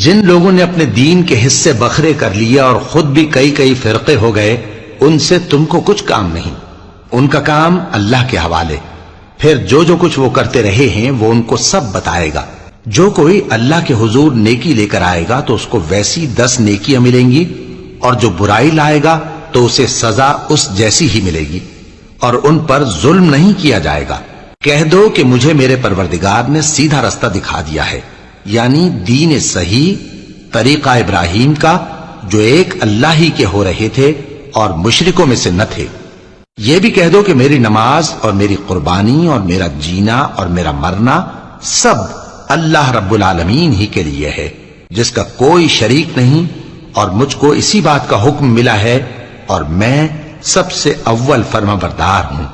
جن لوگوں نے اپنے دین کے حصے بکھرے کر لیا اور خود بھی کئی کئی فرقے ہو گئے، ان سے تم کو کچھ کام نہیں، ان کا کام اللہ کے حوالے۔ پھر جو جو کچھ وہ کرتے رہے ہیں وہ ان کو سب بتائے گا۔ جو کوئی اللہ کے حضور نیکی لے کر آئے گا تو اس کو ویسی 10 نیکیاں ملیں گی، اور جو برائی لائے گا تو اسے سزا اس جیسی ہی ملے گی، اور ان پر ظلم نہیں کیا جائے گا۔ کہہ دو کہ مجھے میرے پروردگار نے سیدھا رستہ دکھا دیا ہے، یعنی دین صحیح، طریقہ ابراہیم کا، جو ایک اللہ ہی کے ہو رہے تھے اور مشرکوں میں سے نہ تھے۔ یہ بھی کہہ دو کہ میری نماز اور میری قربانی اور میرا جینا اور میرا مرنا سب اللہ رب العالمین ہی کے لیے ہے، جس کا کوئی شریک نہیں، اور مجھ کو اسی بات کا حکم ملا ہے، اور میں سب سے اول فرمانبردار ہوں۔